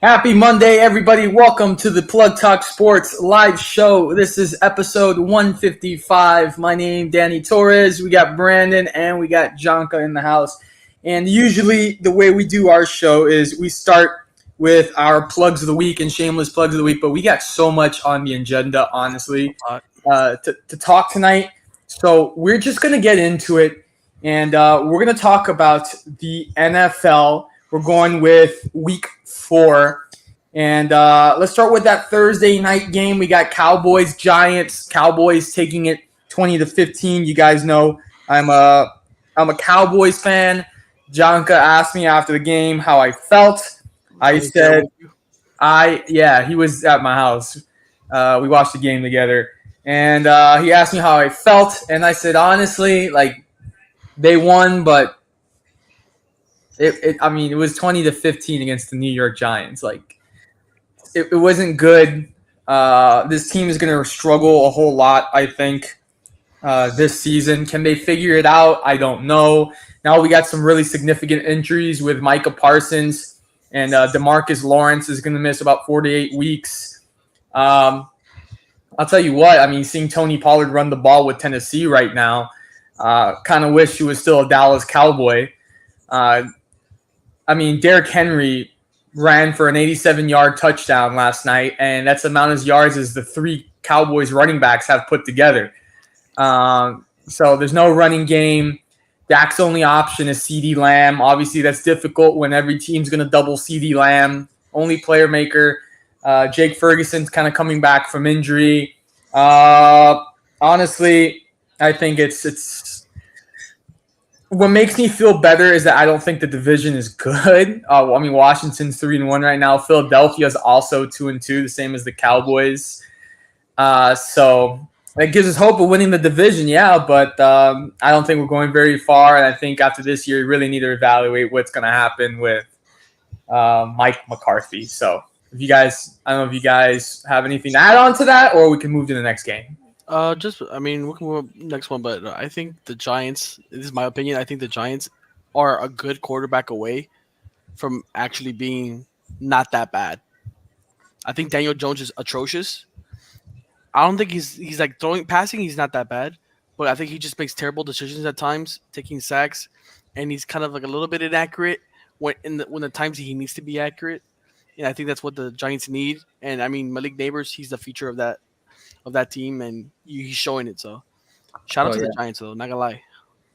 Happy Monday, everybody. Welcome to the Plug Talk Sports live show. This is episode 155. My name, Danny Torres. We got Brandon and we got Jonka in the house. And usually the way we do our show is we start with our plugs of the week and shameless plugs of the week, but we got so much on the agenda, honestly, to talk tonight. So we're just going to get into it, and we're going to talk about the NFL. We're going with week 4. And let's start with that Thursday night game. We got Cowboys, Giants. Cowboys taking it 20-15. You guys know I'm a Cowboys fan. Jonka asked me after the game how I felt. I said, he was at my house. We watched the game together. And he asked me how I felt. And I said, honestly, they won, but it was 20-15 against the New York Giants. It wasn't good. This team is going to struggle a whole lot, I think, this season. Can they figure it out? I don't know. Now we got some really significant injuries with Micah Parsons, and DeMarcus Lawrence is going to miss about 4 to 8 weeks. I'll tell you what, seeing Tony Pollard run the ball with Tennessee right now, kind of wish he was still a Dallas Cowboy. Derrick Henry ran for an 87-yard touchdown last night, and that's the amount of yards as the 3 Cowboys running backs have put together. So there's no running game. Dak's only option is CeeDee Lamb. Obviously, that's difficult when every team's going to double CeeDee Lamb. Only player maker. Jake Ferguson's kind of coming back from injury. Honestly, I think it's what makes me feel better is that I don't think the division is good. Washington's 3-1 right now. Philadelphia's also 2-2, the same as the Cowboys. So that gives us hope of winning the division, but I don't think we're going very far. And I think after this year, you really need to evaluate what's going to happen with Mike McCarthy. So I don't know if you guys have anything to add on to that, or we can move to the next game. We can move next one, but I think the Giants, this is my opinion, I think the Giants are a good quarterback away from actually being not that bad. I think Daniel Jones is atrocious. I don't think he's like passing, he's not that bad, but I think he just makes terrible decisions at times, taking sacks, and he's kind of like a little bit inaccurate when the times he needs to be accurate. And I think that's what the Giants need. And Malik Neighbors, he's the future of that team, and he's showing it. So shout out to the Giants, though. Not gonna lie.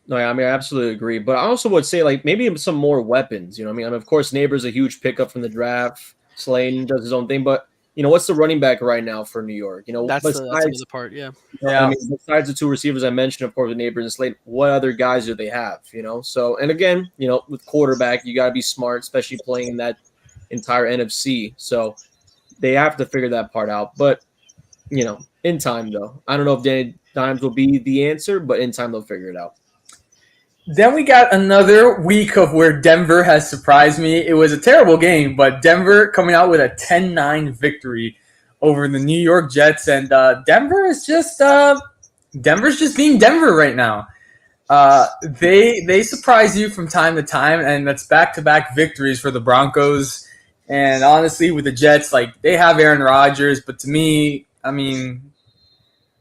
No, I absolutely agree. But I also would say maybe some more weapons. Of course, Neighbors a huge pickup from the draft. Slayton does his own thing, but what's the running back right now for New York? That's the part. Yeah. Besides the 2 receivers I mentioned, of course, the Neighbors and Slayton, what other guys do they have? So and again, with quarterback, you got to be smart, especially playing in that entire NFC. So they have to figure that part out. But in time, though. I don't know if Danny Dimes will be the answer, but in time, they'll figure it out. Then we got another week of where Denver has surprised me. It was a terrible game, but Denver coming out with a 10-9 victory over the New York Jets. And Denver's just being Denver right now. They surprise you from time to time, and that's back-to-back victories for the Broncos. And honestly, with the Jets, they have Aaron Rodgers, but to me,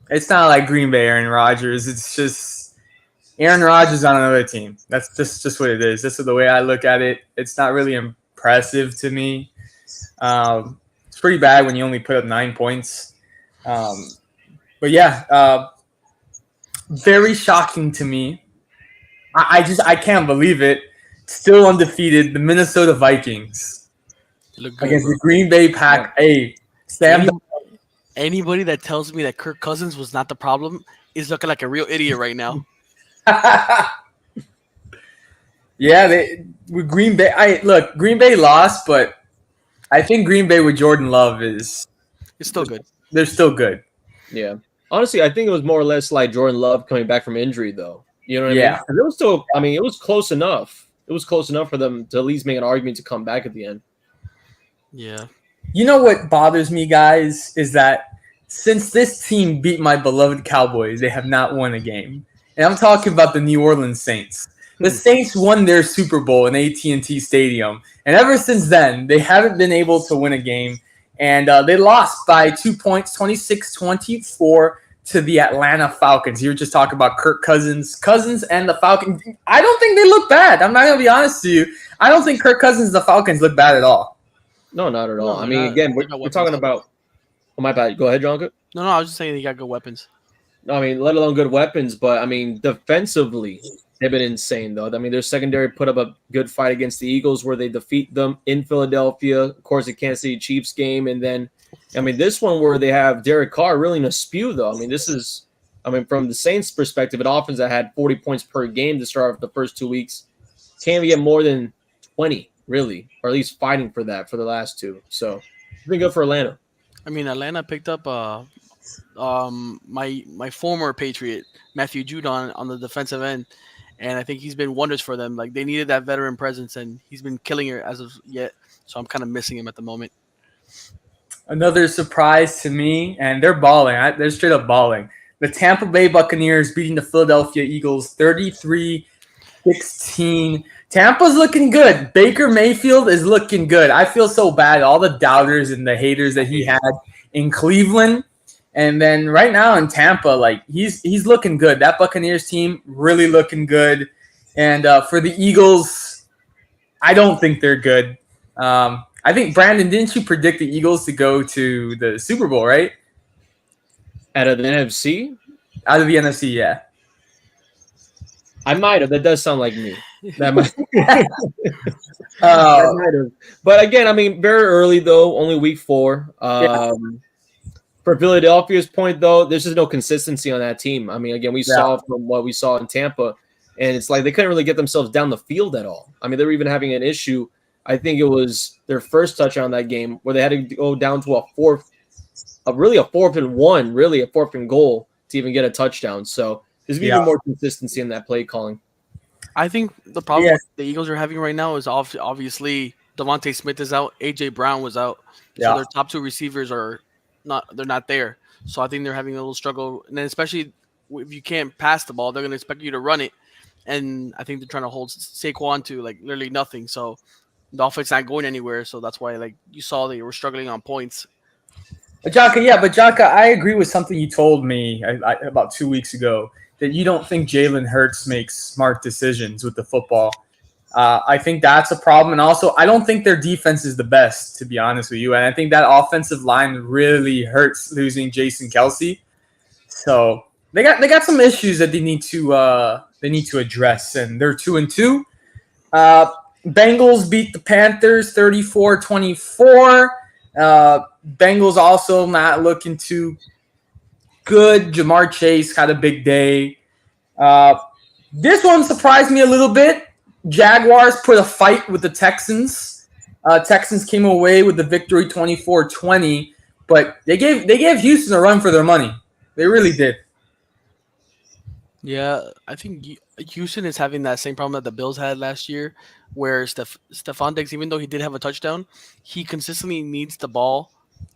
it's not like Green Bay Aaron Rodgers. It's just Aaron Rodgers on another team. That's just what it is. This is the way I look at it. It's not really impressive to me. It's pretty bad when you only put up 9 points. Very shocking to me. I can't believe it. Still undefeated, the Minnesota Vikings against the Green Bay Pack. Hey, Sam. Anybody that tells me that Kirk Cousins was not the problem is looking like a real idiot right now. With Green Bay. Green Bay lost, but I think Green Bay with Jordan Love it's still good. They're still good. Yeah. Honestly, I think it was more or less like Jordan Love coming back from injury, though. You know what I mean? It was still. It was close enough. It was close enough for them to at least make an argument to come back at the end. Yeah. You know what bothers me, guys, is that since this team beat my beloved Cowboys, they have not won a game. And I'm talking about the New Orleans Saints. The Saints won their Super Bowl in AT&T Stadium, and ever since then, they haven't been able to win a game, and they lost by 2 points, 26-24 to the Atlanta Falcons. You were just talking about Kirk Cousins and the Falcons. I don't think they look bad. I'm not going to be honest to you. I don't think Kirk Cousins and the Falcons look bad at all. No, not at all. No, I mean, again, we're talking about. Oh, my bad. Go ahead, Jonka. No, I was just saying they got good weapons. No, I mean, let alone good weapons, but I mean, defensively, they've been insane, though. I mean, their secondary put up a good fight against the Eagles where they defeat them in Philadelphia. Of course, the Kansas City Chiefs game. And then, I mean, this one where they have Derek Carr really in a spew, though. I mean, from the Saints' perspective, an offense that had 40 points per game to start off the first 2 weeks can't even get more than 20, really, or at least fighting for that for the last two. So, it's been good for Atlanta. I mean, Atlanta picked up my former Patriot Matthew Judon on the defensive end, and I think he's been wonders for them. Like they needed that veteran presence, and he's been killing it as of yet. So I'm kind of missing him at the moment. Another surprise to me, and they're balling. They're straight up balling. The Tampa Bay Buccaneers beating the Philadelphia Eagles 33-16. Tampa's looking good. Baker Mayfield is looking good. I feel so bad. All the doubters and the haters that he had in Cleveland. And then right now in Tampa, like he's looking good. That Buccaneers team really looking good. And for the Eagles, I don't think they're good. I think, Brandon, didn't you predict the Eagles to go to the Super Bowl, right? Out of the NFC? Out of the NFC, yeah. I might have. That does sound like me. That might. I might have. But again, I mean, very early though. Only week 4. For Philadelphia's point though, there's just no consistency on that team. I mean, again, we saw from what we saw in Tampa, and it's like they couldn't really get themselves down the field at all. I mean, they were even having an issue. I think it was their first touchdown that game where they had to go down to a 4th and 1, really a 4th and goal to even get a touchdown. So there's even more consistency in that play calling. I think the problem the Eagles are having right now is obviously Devontae Smith is out, AJ Brown was out, so their top 2 receivers are not there. So I think they're having a little struggle, and then especially if you can't pass the ball, they're going to expect you to run it, and I think they're trying to hold Saquon to like literally nothing. So the offense not going anywhere, so that's why like you saw they were struggling on points. Jaka, I agree with something you told me about 2 weeks ago, that you don't think Jalen Hurts makes smart decisions with the football. I think that's a problem. And also, I don't think their defense is the best, to be honest with you. And I think that offensive line really hurts losing Jason Kelce. So they got some issues that they need to address. And they're 2-2. Bengals beat the Panthers 34-24. Bengals also not looking too good. Jamar Chase had a big day. This one surprised me a little bit. Jaguars put a fight with the Texans. Texans came away with the victory 24-20, but they gave Houston a run for their money. They really did. Yeah, I think Houston is having that same problem that the Bills had last year, where Stephon Diggs, even though he did have a touchdown, he consistently needs the ball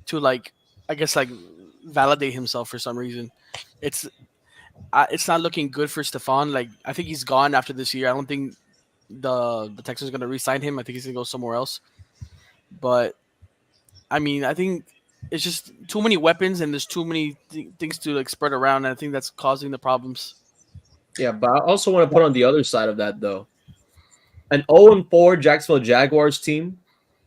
to validate himself for some reason. It's not looking good for Stephon. Like I think he's gone after this year. I don't think the Texans are going to re-sign him. I think he's going to go somewhere else. But I mean, I think it's just too many weapons and there's too many things to like spread around. And I think that's causing the problems. Yeah, but I also want to put on the other side of that though. An 0-4 Jacksonville Jaguars team.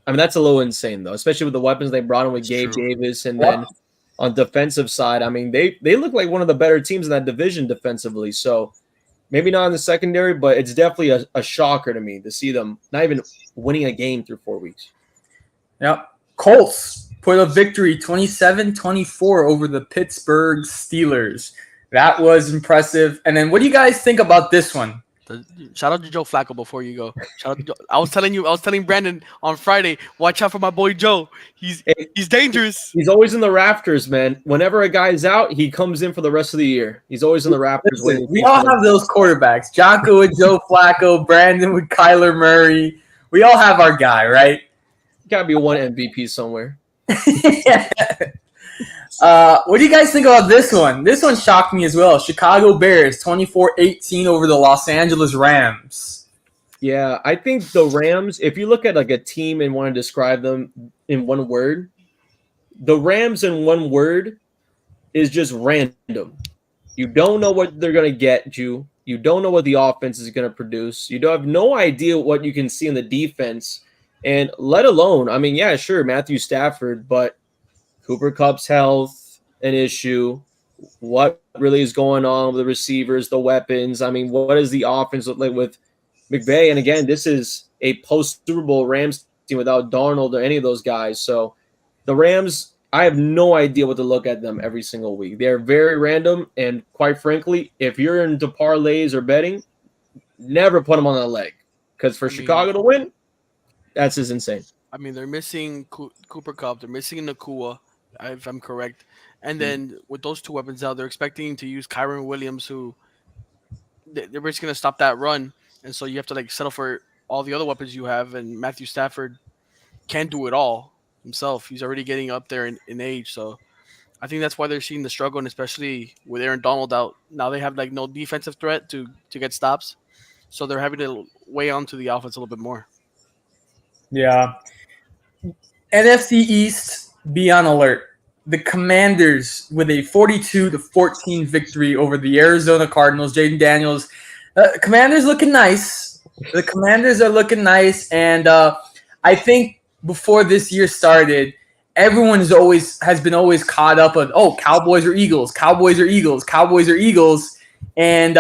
I mean, that's a little insane though, especially with the weapons they brought in with Gabe Davis, and then on defensive side, I mean, they look like one of the better teams in that division defensively. So maybe not in the secondary, but it's definitely a shocker to me to see them not even winning a game through 4 weeks. Yep. Colts put a victory 27-24 over the Pittsburgh Steelers. That was impressive. And then what do you guys think about this one? Shout out to Joe Flacco before you go. Shout out to Joe. I was telling Brandon on Friday, watch out for my boy Joe. He's dangerous. He's always in the rafters, man. Whenever a guy's out, he comes in for the rest of the year. He's always in the rafters. Listen, we all have those quarterbacks. Jocko with Joe Flacco, Brandon with Kyler Murray. We all have our guy, right? Gotta be one MVP somewhere. What do you guys think about this one? This one shocked me as well. Chicago Bears 24-18 over the Los Angeles Rams. Yeah, I think the Rams, if you look at like a team and want to describe them in one word, the Rams in one word is just random. You don't know what they're going to get you. You don't know what the offense is going to produce. You don't have no idea what you can see in the defense. And let alone, I mean, yeah, sure, Matthew Stafford, but Cooper Kupp's health, an issue. What really is going on with the receivers, the weapons? I mean, what does the offense look like with McVay? And again, this is a post-Super Bowl Rams team without Darnold or any of those guys. So the Rams, I have no idea what to look at them every single week. They're very random. And quite frankly, if you're into parlays or betting, never put them on the leg. Because for Chicago to win, that's just insane. I mean, they're missing Cooper Kupp. They're missing Nakua, if I'm correct. And then with those two weapons out, they're expecting to use Kyron Williams, who they're just going to stop that run. And so you have to like settle for all the other weapons you have. And Matthew Stafford can't do it all himself. He's already getting up there in age. So I think that's why they're seeing the struggle, and especially with Aaron Donald out. Now they have like no defensive threat to get stops. So they're having to weigh onto the offense a little bit more. Yeah. NFC East, be on alert. The Commanders with a 42-14 victory over the Arizona Cardinals. Jaden Daniels. Commanders looking nice. The Commanders are looking nice, and I think before this year started, everyone has been always caught up on Cowboys or Eagles, Cowboys or Eagles, Cowboys or Eagles, and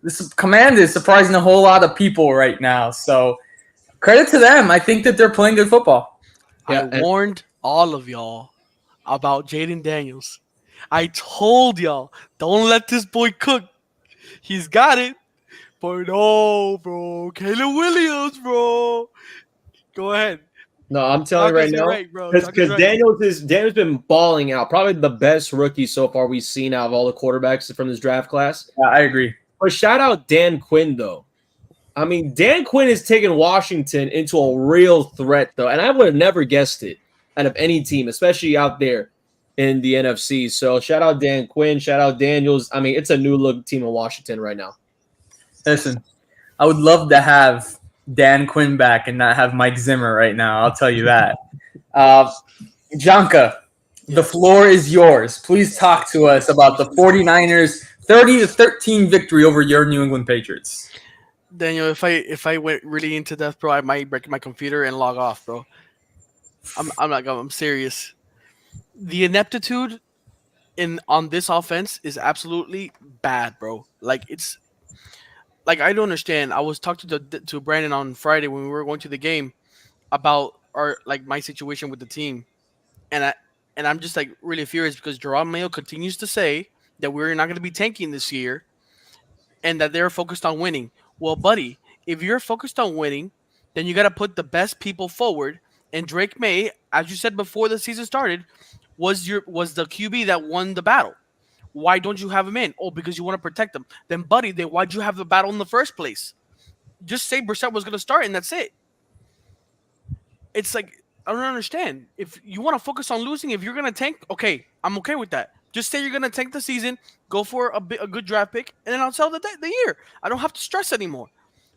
this Commanders surprising a whole lot of people right now. So credit to them. I think that they're playing good football. Yeah, I warned all of y'all about Jaden Daniels. I told y'all, don't let this boy cook. He's got it. But no, bro. Caleb Williams, bro. Go ahead. No, I'm telling you right now, because Daniels been balling out. Probably the best rookie so far we've seen out of all the quarterbacks from this draft class. Yeah, I agree. But shout out Dan Quinn, though. I mean, Dan Quinn has taken Washington into a real threat, though. And I would have never guessed it out of any team, especially out there in the NFC. So shout out Dan Quinn. Shout out Daniels. I mean, it's a new look team in Washington right now. Listen, I would love to have Dan Quinn back and not have Mike Zimmer right now. I'll tell you that. Janka, the floor is yours. Please talk to us about the 49ers 30-13 victory over your New England Patriots. Daniel, if I went really into depth, bro, I might break my computer and log off, bro. I'm serious. The ineptitude on this offense is absolutely bad, bro. Like it's like I don't understand. I was talking to Brandon on Friday when we were going to the game about my situation with the team, and I'm just like really furious because Jerome Mayo continues to say that we're not going to be tanking this year, and that they're focused on winning. Well, buddy, if you're focused on winning, then you got to put the best people forward. And Drake May, as you said before the season started, was the QB that won the battle. Why don't you have him in? Oh, because you want to protect him. Then, buddy, why'd you have the battle in the first place? Just say Brissett was going to start, and that's it. It's like, I don't understand. If you want to focus on losing, if you're going to tank, okay, I'm okay with that. Just say you're going to tank the season, go for a good draft pick, and then I'll sell the year. I don't have to stress anymore.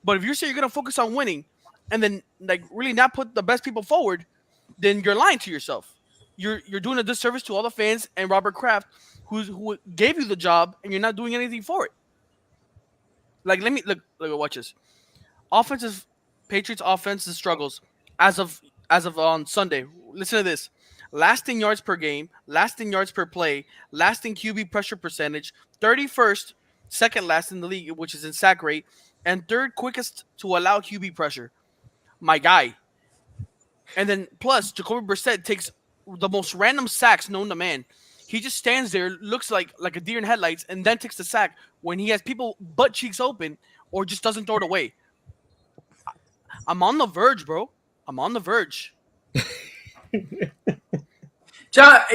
But if you say you're going to focus on winning and then like really not put the best people forward, then you're lying to yourself. You're doing a disservice to all the fans and Robert Kraft, who gave you the job, and you're not doing anything for it. Like, let me look. Watch this. Patriots offensive struggles as of on Sunday. Listen to this. Last in yards per game, last in yards per play, last in QB pressure percentage, 31st, second last in the league, which is in sack rate, and third quickest to allow QB pressure. My guy. And then plus, Jacoby Brissett takes the most random sacks known to man. He just stands there, looks like a deer in headlights, and then takes the sack when he has people butt cheeks open or just doesn't throw it away. I'm on the verge, bro. I'm on the verge.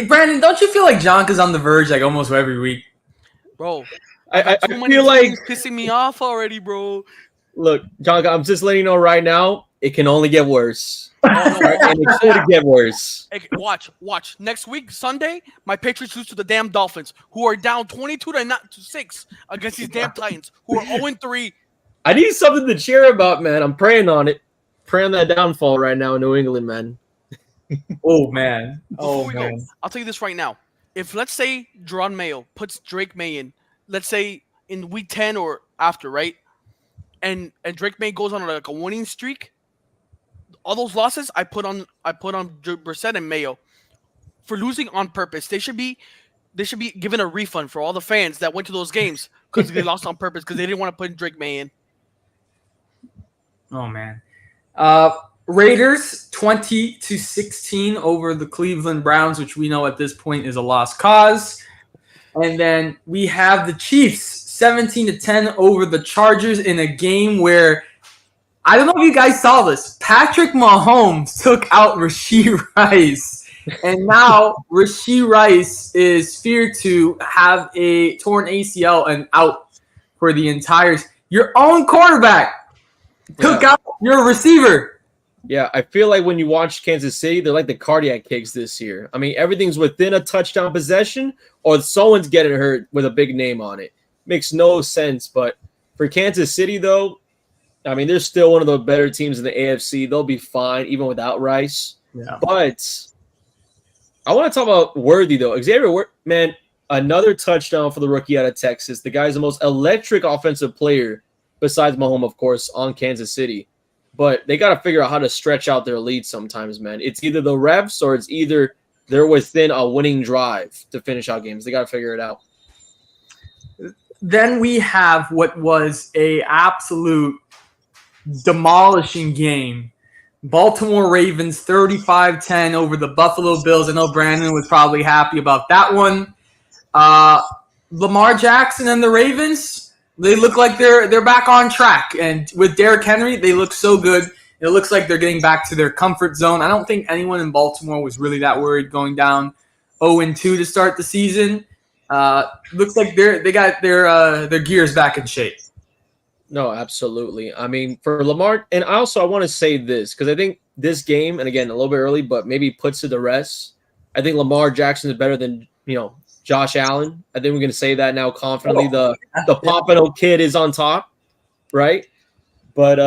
Brandon, don't you feel like Jonk is on the verge like almost every week? Bro, I feel like pissing me off already, bro. Look, Jonk, I'm just letting you know right now. it can only get worse. Oh, no, Right? And it could get worse. Hey, watch. Next week, Sunday, my Patriots lose to the damn Dolphins, who are down 22-6 against these damn Titans, who are 0-3. I need something to cheer about, man. I'm praying on it. Praying on that downfall right now in New England, man. Oh man. Before we go, I'll tell you this right now. If let's say Jerron Mayo puts Drake May in, let's say in week 10 or after, right? And Drake May goes on like a winning streak, all those losses I put on Brissett and Mayo for losing on purpose. They should be given a refund for all the fans that went to those games because they lost on purpose because they didn't want to put Drake May in. Oh man. Raiders 20-16 over the Cleveland Browns, which we know at this point is a lost cause. And then we have the Chiefs 17-10 over the Chargers in a game where I don't know if you guys saw this. Patrick Mahomes took out Rashee Rice. And now Rashee Rice is feared to have a torn ACL and out for the entire. Your own quarterback took out your receiver. Yeah, I feel like when you watch Kansas City, they're like the cardiac kicks this year. I mean, everything's within a touchdown possession or someone's getting hurt with a big name on it. Makes no sense. But for Kansas City, though, I mean, they're still one of the better teams in the AFC. They'll be fine even without Rice. Yeah. But I want to talk about Worthy, though. Man, another touchdown for the rookie out of Texas. The guy's the most electric offensive player, besides Mahomes, of course, on Kansas City. But they got to figure out how to stretch out their lead sometimes, man. It's either the refs or it's either they're within a winning drive to finish out games. They got to figure it out. Then we have what was a absolute demolishing game. Baltimore Ravens 35-10 over the Buffalo Bills. I know Brandon was probably happy about that one. Lamar Jackson and the Ravens, they look like they're back on track. And with Derrick Henry, they look so good. It looks like they're getting back to their comfort zone. I don't think anyone in Baltimore was really that worried going down 0-2 to start the season. Looks like they got their gears back in shape. No, absolutely. I mean, for Lamar, and I want to say this because I think this game, and again, a little bit early, but maybe puts to the rest. I think Lamar Jackson is better than Josh Allen. I think we're going to say that now confidently. The Pompano kid is on top, right? But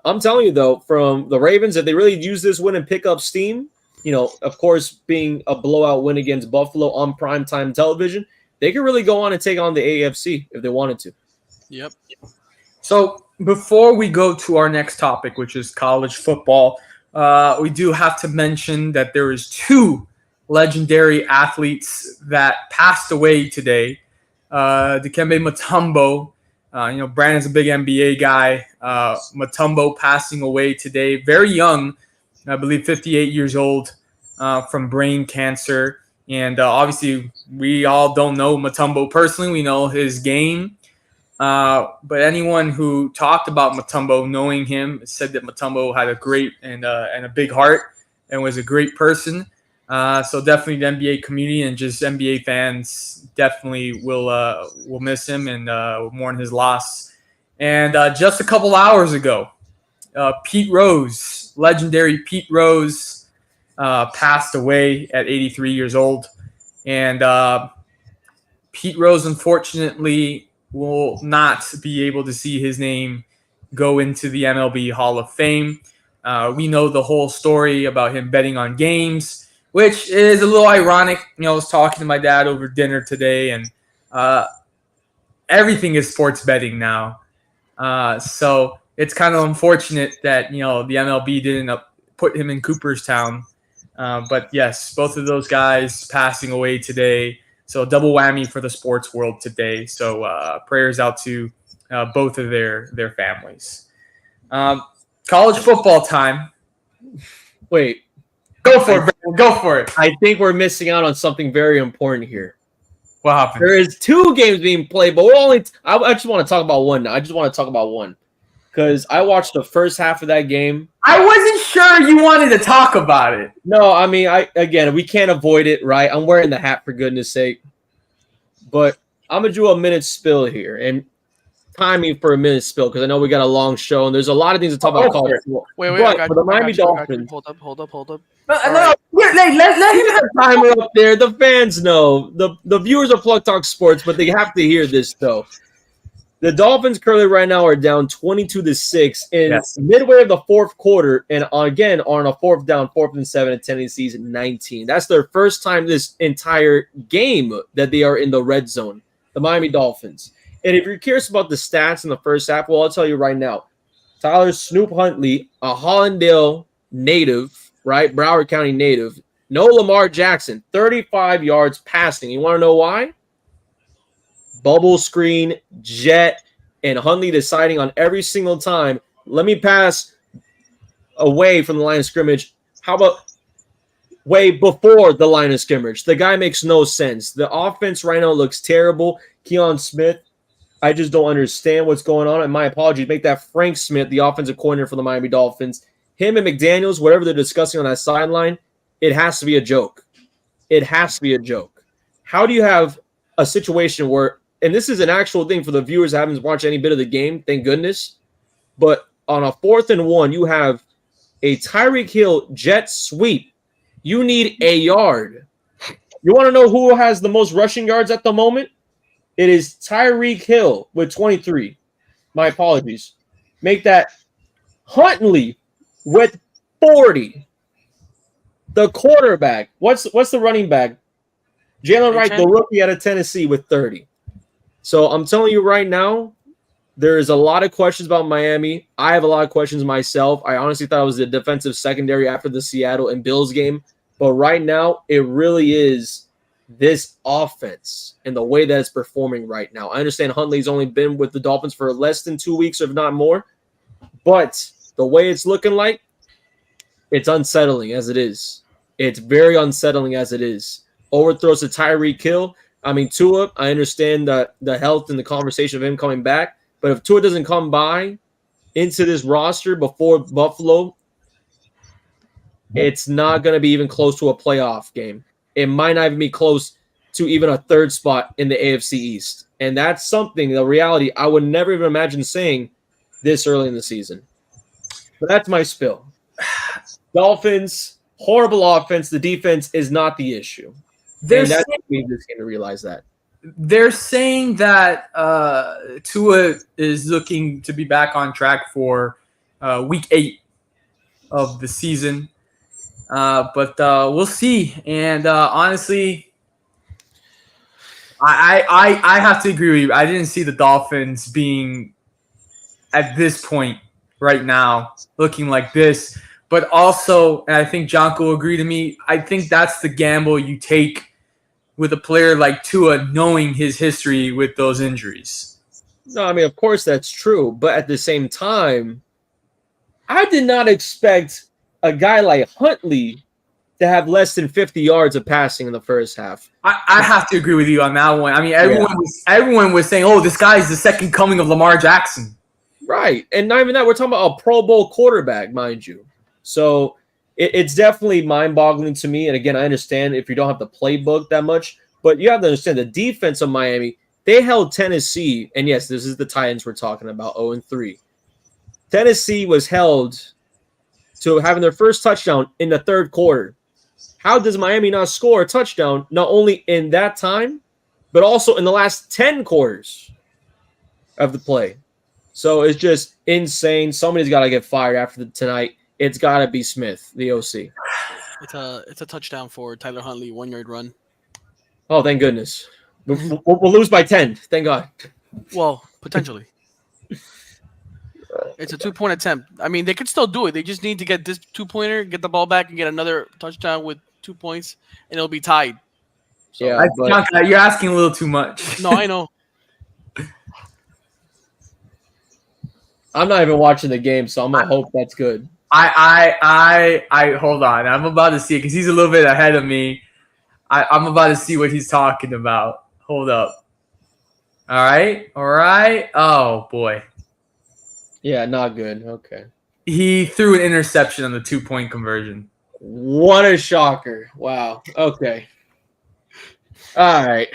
I'm telling you though, from the Ravens, if they really use this win and pick up steam, of course, being a blowout win against Buffalo on primetime television, they could really go on and take on the AFC if they wanted to. Yep. So before we go to our next topic, which is college football, we do have to mention that there is two legendary athletes that passed away today. Dikembe Mutombo, Brandon's a big NBA guy. Mutombo passing away today, very young, I believe 58 years old, from brain cancer. And obviously, we all don't know Mutombo personally. We know his game. But anyone who talked about Mutombo, knowing him, said that Mutombo had a great and a big heart and was a great person. So definitely the NBA community and just NBA fans definitely will miss him and mourn his loss. And just a couple hours ago, Pete Rose, legendary Pete Rose, passed away at 83 years old. And Pete Rose, unfortunately, will not be able to see his name go into the MLB Hall of Fame. We know the whole story about him betting on games, which is a little ironic. I was talking to my dad over dinner today, and everything is sports betting now. So it's kind of unfortunate that, the MLB didn't put him in Cooperstown. But yes, both of those guys passing away today. So double whammy for the sports world today. So prayers out to both of their families. College football time. Wait. Go for it, Brandon. Go for it. I think we're missing out on something very important here. What happened? There is two games being played, but I just want to talk about one now. I just want to talk about one. Because I watched the first half of that game. I wasn't sure you wanted to talk about it. No, I mean, we can't avoid it, right? I'm wearing the hat for goodness sake. But I'm going to do a minute spill here. And timing for a minute spill because I know we got a long show and there's a lot of things to talk about college football. Wait, But I got for the you, Miami I got you. Dolphins, Hold up. No, All no, right. let him have the timer up there. The fans know. The viewers of Plug Talk Sports, but they have to hear this though. The Dolphins currently right now are down 22-6 in midway of the fourth quarter, and again on a 4th and 7 at Tennessee's 19. That's their first time this entire game that they are in the red zone. The Miami Dolphins. And if you're curious about the stats in the first half, well, I'll tell you right now. Tyler Snoop Huntley, a Hollandale native, right? Broward County native. No Lamar Jackson, 35 yards passing. You want to know why? Bubble screen, jet, and Huntley deciding on every single time, let me pass away from the line of scrimmage. How about way before the line of scrimmage? The guy makes no sense. The offense right now looks terrible. Keon Smith, I just don't understand what's going on. And my apologies. Make that Frank Smith, the offensive coordinator for the Miami Dolphins. Him and McDaniels, whatever they're discussing on that sideline, it has to be a joke. It has to be a joke. How do you have a situation where, and this is an actual thing for the viewers that haven't watched any bit of the game, thank goodness, but on a 4th and 1, you have a Tyreek Hill jet sweep. You need a yard. You want to know who has the most rushing yards at the moment? It is Tyreek Hill with 23. My apologies. Make that Huntley with 40. The quarterback. What's the running back? Jalen Wright, the rookie out of Tennessee, with 30. So I'm telling you right now, there's a lot of questions about Miami. I have a lot of questions myself. I honestly thought it was the defensive secondary after the Seattle and Bills game. But right now, it really is this offense and the way that it's performing right now. I understand Huntley's only been with the Dolphins for less than 2 weeks, if not more. But the way it's looking like, it's unsettling as it is. It's very unsettling as it is. Overthrows to Tyreek Hill. I mean, Tua, I understand the health and the conversation of him coming back. But if Tua doesn't come by into this roster before Buffalo, it's not going to be even close to a playoff game. It might not even be close to even a third spot in the AFC East. And that's something, the reality, I would never even imagine saying this early in the season. But that's my spill. Dolphins, horrible offense. The defense is not the issue. And that's what we just going to realize that. They're saying that Tua is looking to be back on track for week 8 of the season. But we'll see. And honestly, I have to agree with you. I didn't see the Dolphins being at this point right now looking like this. But also, and I think Jonko will agree to me, I think that's the gamble you take with a player like Tua, knowing his history with those injuries. No, I mean, of course that's true. But at the same time, I did not expect a guy like Huntley to have less than 50 yards of passing in the first half. I have to agree with you on that one. I mean, everyone was saying, oh, this guy is the second coming of Lamar Jackson. Right. And not even that. We're talking about a Pro Bowl quarterback, mind you. So it's definitely mind-boggling to me. And again, I understand if you don't have the playbook that much, but you have to understand the defense of Miami, they held Tennessee. And yes, this is the Titans we're talking about, 0-3. Tennessee was held to having their first touchdown in the third quarter. How does Miami not score a touchdown, not only in that time, but also in the last 10 quarters of the play? So it's just insane. Somebody's got to get fired after tonight. It's got to be Smith, the OC. It's a touchdown for Tyler Huntley, 1-yard run. Oh, thank goodness. We'll lose by 10. Thank God. Well, potentially. It's a 2-point attempt. I mean, they could still do it. They just need to get this 2-pointer, get the ball back, and get another touchdown with 2 points, and it'll be tied. So, yeah, you're asking a little too much. No, I know. I'm not even watching the game, so I'm gonna hope that's good. I hold on. I'm about to see it because he's a little bit ahead of me. I'm about to see what he's talking about. Hold up. All right. Oh boy. Yeah, not good. Okay. He threw an interception on the 2-point conversion. What a shocker. Wow. Okay. All right.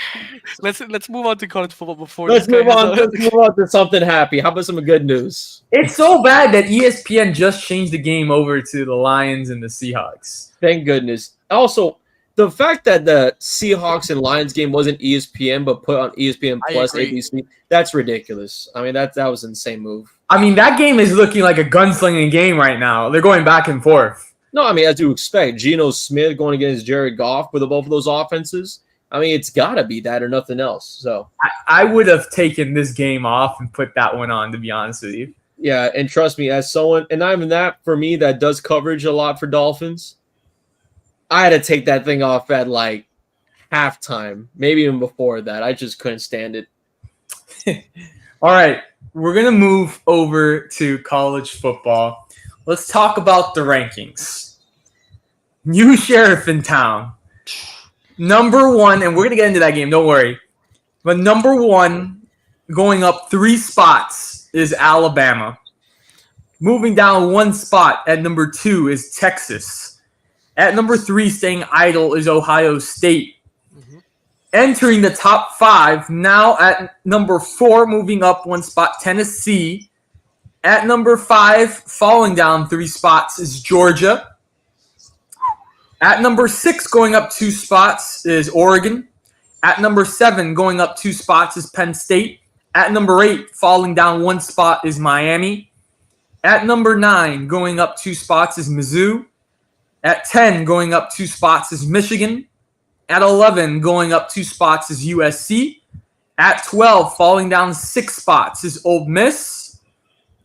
Let's move on to college football before this Let's guy move has on. a. Let's move on to something happy. How about some good news? It's so bad that ESPN just changed the game over to the Lions and the Seahawks. Thank goodness. Also, the fact that the Seahawks and Lions game wasn't ESPN but put on ESPN I plus agree. ABC, that's ridiculous. I mean, that was an insane move. I mean, that game is looking like a gunslinging game right now. They're going back and forth. No, I mean, as you expect, Geno Smith going against Jared Goff with both of those offenses. I mean, it's got to be that or nothing else. So, I would have taken this game off and put that one on, to be honest with you. yeah, and trust me, as someone, and not even that, for me, that does coverage a lot for Dolphins, I had to take that thing off at like halftime, maybe even before that. I just couldn't stand it. All right, we're going to move over to college football. Let's talk about the rankings. New sheriff in town. Number one, and we're going to get into that game, don't worry. But number one, going up 3 spots, is Alabama. Moving down 1 spot at number 2 is Texas. At number 3, staying idle, is Ohio State. Entering the top 5, now at number 4, moving up 1 spot, Tennessee. At number 5, falling down 3 spots, is Georgia. At number 6, going up 2 spots, is Oregon. At number 7, going up 2 spots, is Penn State. At number 8, falling down 1 spot, is Miami. At number 9, going up 2 spots, is Mizzou. At 10, going up 2 spots, is Michigan. At 11, going up 2 spots, is USC. At 12, falling down 6 spots, is Ole Miss.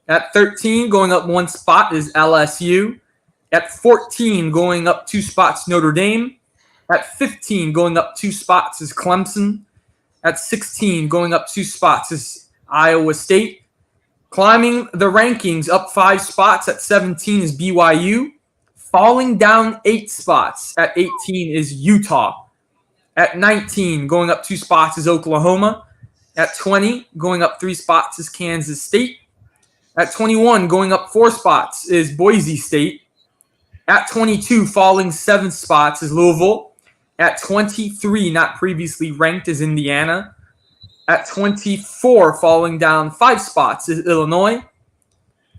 At 13, going up 1 spot, is LSU. At 14, going up 2 spots, Notre Dame. At 15, going up 2 spots, is Clemson. At 16, going up 2 spots, is Iowa State. Climbing the rankings up 5 spots at 17 is BYU. Falling down 8 spots at 18 is Utah. At 19, going up 2 spots is Oklahoma. At 20, going up 3 spots is Kansas State. At 21, going up 4 spots is Boise State. At 22, falling 7 spots is Louisville. At 23, not previously ranked, is Indiana. At 24, falling down 5 spots is Illinois.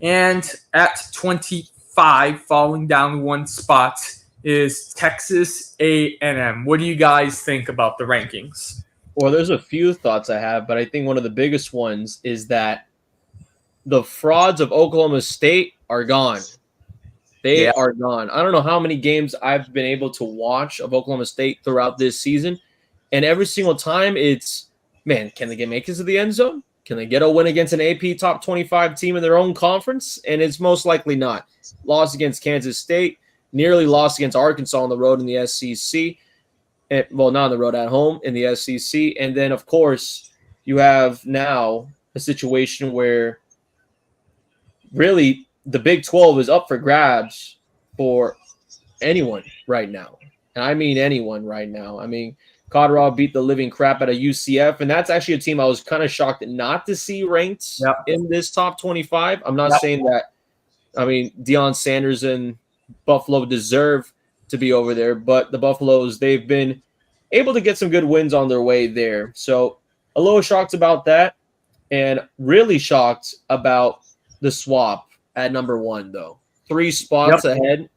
And at 25, falling down 1 spot is Texas A&M. What do you guys think about the rankings? Well, there's a few thoughts I have, but I think one of the biggest ones is that the frauds of Oklahoma State are gone. They are gone. I don't know how many games I've been able to watch of Oklahoma State throughout this season, and every single time it's, man, can they make it to the end zone? Can they get a win against an AP top 25 team in their own conference? And it's most likely not. Lost against Kansas State, nearly lost against Arkansas on the road in the SEC. Well, not on the road, at home in the SEC. And then, of course, you have now a situation where really the Big 12 is up for grabs for anyone right now. And I mean anyone right now. I mean, Colorado beat the living crap out of UCF, and that's actually a team I was kind of shocked not to see ranked in this top 25. I'm not saying that, I mean, Deion Sanders and Buffalo deserve to be over there, but the Buffaloes, they've been able to get some good wins on their way there. So a little shocked about that, and really shocked about the swap at number 1, though. 3 spots ahead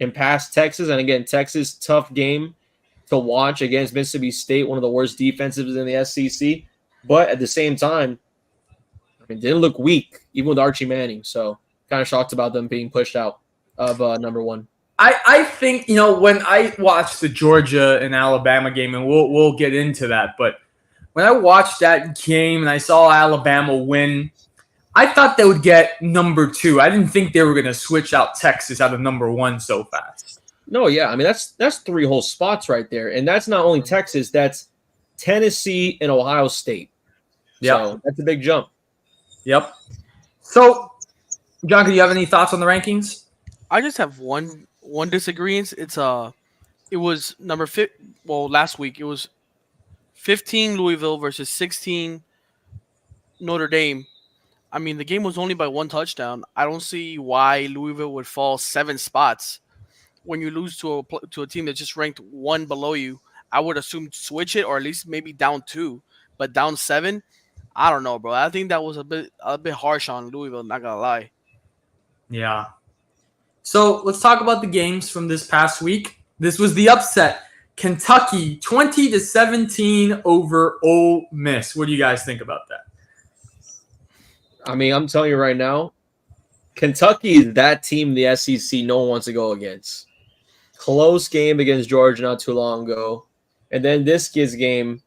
and past Texas. And again, Texas, tough game to watch against Mississippi State, one of the worst defenses in the SEC. But at the same time, I mean, didn't look weak, even with Archie Manning. So kind of shocked about them being pushed out of number 1. I think, you know, when I watched the Georgia and Alabama game, and we'll get into that, but when I watched that game and I saw Alabama win, I thought they would get number 2. I didn't think they were going to switch out Texas out of number 1 so fast. No, yeah. I mean, that's 3 whole spots right there. And that's not only Texas, that's Tennessee and Ohio State. So that's a big jump. Yep. So, John, do you have any thoughts on the rankings? I just have one disagreement. It was number 5. Well, last week it was 15 Louisville versus 16 Notre Dame. I mean, the game was only by 1 touchdown. I don't see why Louisville would fall 7 spots when you lose to a team that's just ranked 1 below you. I would assume switch it or at least maybe down 2, but down 7. I don't know, bro. I think that was a bit harsh on Louisville. Not gonna lie. Yeah. So let's talk about the games from this past week. This was the upset. Kentucky 20-17 over Ole Miss. What do you guys think about that? I mean, I'm telling you right now, Kentucky is that team in the SEC no one wants to go against. Close game against Georgia not too long ago. And then this kid's game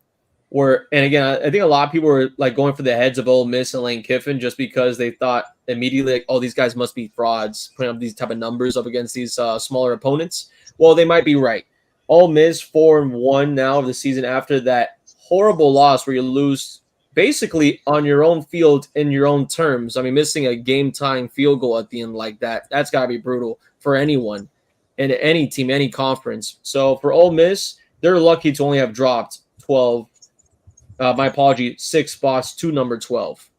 where, and again, I think a lot of people were like going for the heads of Ole Miss and Lane Kiffin just because they thought immediately, like, oh, these guys must be frauds, putting up these type of numbers up against these smaller opponents. Well, they might be right. Ole Miss 4-1 now of the season after that horrible loss where you lose basically on your own field in your own terms. I mean, missing a game-tying field goal at the end like that, that's got to be brutal for anyone in any team, any conference. So for Ole Miss, they're lucky to only have dropped 6 spots to number 12.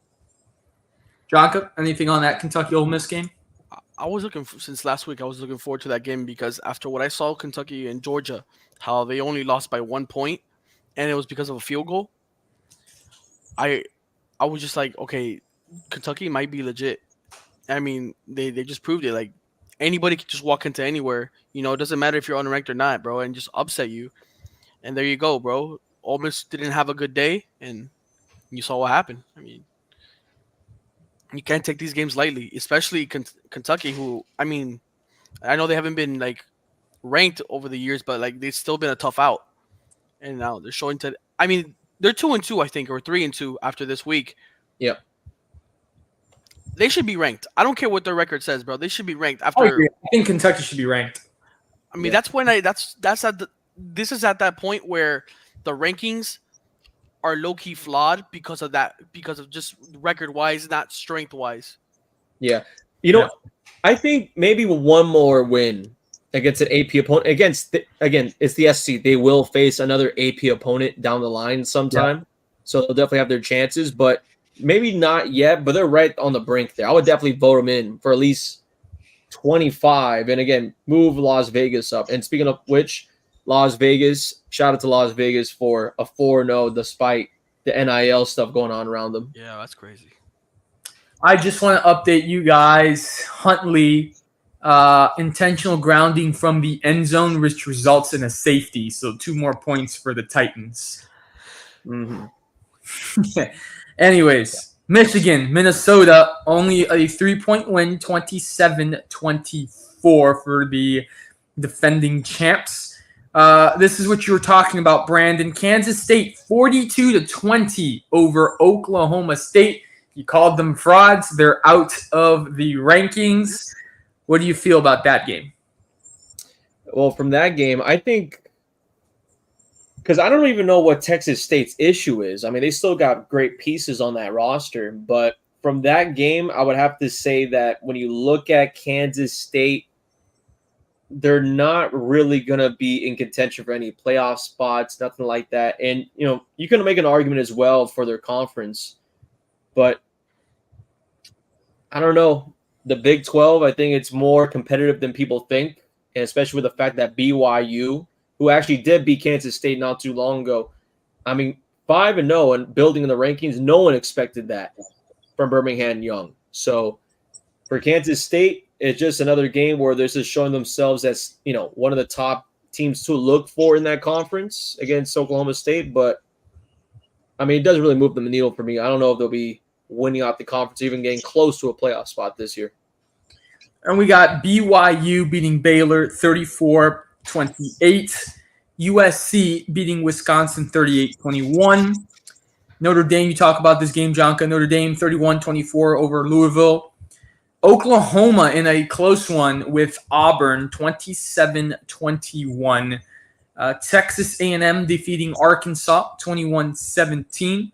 Jonka, anything on that Kentucky Ole Miss game? I was since last week. I was looking forward to that game because after what I saw Kentucky and Georgia, how they only lost by 1 point, and it was because of a field goal. I was just like, okay, Kentucky might be legit. I mean, they just proved it. Like anybody can just walk into anywhere. You know, it doesn't matter if you're unranked or not, bro, and just upset you. And there you go, bro. Ole Miss didn't have a good day, and you saw what happened. I mean, you can't take these games lightly, especially Kentucky, who, I mean, I know they haven't been like ranked over the years, but like they've still been a tough out. And now they're showing to. I mean, they're 2-2, I think, or 3-2 after this week. Yep. They should be ranked. I don't care what their record says, bro. They should be ranked I after. agree. I think Kentucky should be ranked. I mean, that's when this is at that point where the rankings are low key flawed because of that, because of just record wise, not strength wise. Yeah. You know, I think maybe one more win against an AP opponent. Again, it's the SC. They will face another AP opponent down the line sometime. Yeah. So they'll definitely have their chances, but maybe not yet, but they're right on the brink there. I would definitely vote them in for at least 25. And again, move Las Vegas up. And speaking of which, Las Vegas, shout out to Las Vegas for a 4-0 despite the NIL stuff going on around them. Yeah, that's crazy. I just want to update you guys. Huntley, intentional grounding from the end zone, which results in a safety. So 2 more points for the Titans. Mm-hmm. Anyways, Michigan, Minnesota, only a 3-point win, 27-24 for the defending champs. This is what you were talking about, Brandon. Kansas State, 42-20 over Oklahoma State. You called them frauds. They're out of the rankings. What do you feel about that game? Well, from that game, I think because I don't even know what Texas State's issue is. I mean, they still got great pieces on that roster, but from that game, I would have to say that when you look at Kansas State, they're not really going to be in contention for any playoff spots, nothing like that. And, you know, you can make an argument as well for their conference, but I don't know. The Big 12, I think it's more competitive than people think, and especially with the fact that BYU, who actually did beat Kansas State not too long ago, I mean, 5-0 and building in the rankings, no one expected that from Birmingham Young. So for Kansas State, it's just another game where they're just showing themselves as, you know, one of the top teams to look for in that conference against Oklahoma State. But, I mean, it doesn't really move the needle for me. I don't know if they'll be winning out the conference, even getting close to a playoff spot this year. And we got BYU beating Baylor 34-28. USC beating Wisconsin 38-21. Notre Dame, you talk about this game, Jonka. Notre Dame 31-24 over Louisville. Oklahoma in a close one with Auburn 27-21. Texas A&M defeating Arkansas 21-17.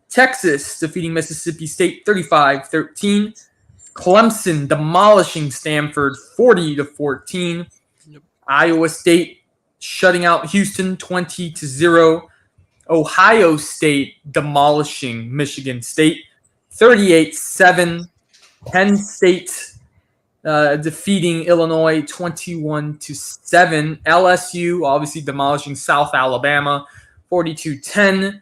Texas defeating Mississippi State 35-13. Clemson demolishing Stanford 40-14. Yep. Iowa State shutting out Houston 20-0. Ohio State demolishing Michigan State 38-7. Penn State defeating Illinois 21-7. LSU obviously demolishing South Alabama 42-10.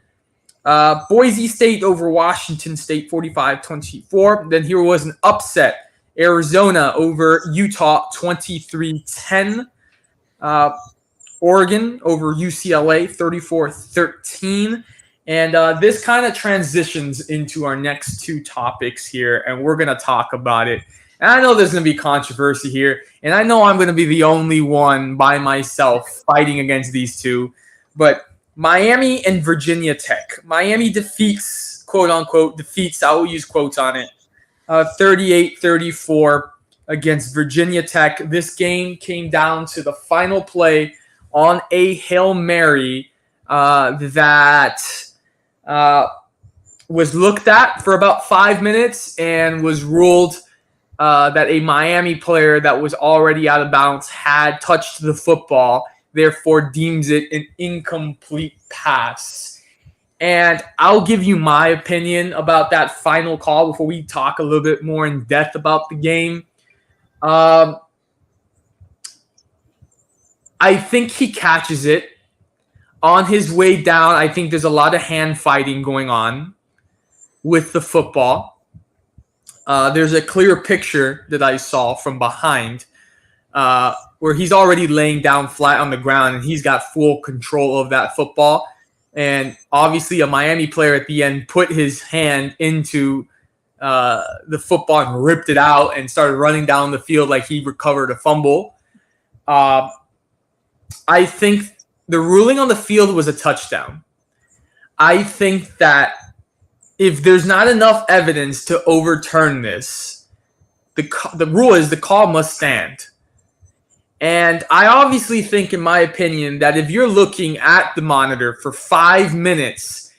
Boise State over Washington State 45-24. Then here was an upset. Arizona over Utah 23-10. Oregon over UCLA 34-13. And this kind of transitions into our next two topics here, and we're going to talk about it. And I know there's going to be controversy here, and I know I'm going to be the only one by myself fighting against these two. But Miami and Virginia Tech. Miami defeats, quote unquote, defeats, I will use quotes on it, 38-34 against Virginia Tech. This game came down to the final play on a Hail Mary that was looked at for about 5 minutes and was ruled that a Miami player that was already out of bounds had touched the football, therefore deems it an incomplete pass. And I'll give you my opinion about that final call before we talk a little bit more in depth about the game. I think he catches it. On his way down, I think there's a lot of hand fighting going on with the football. There's a clear picture that I saw from behind where he's already laying down flat on the ground and he's got full control of that football. And obviously a Miami player at the end put his hand into the football and ripped it out and started running down the field like he recovered a fumble. I think the ruling on the field was a touchdown. I think that if there's not enough evidence to overturn this, the rule is the call must stand. And I obviously think, in my opinion, that if you're looking at the monitor for 5 minutes,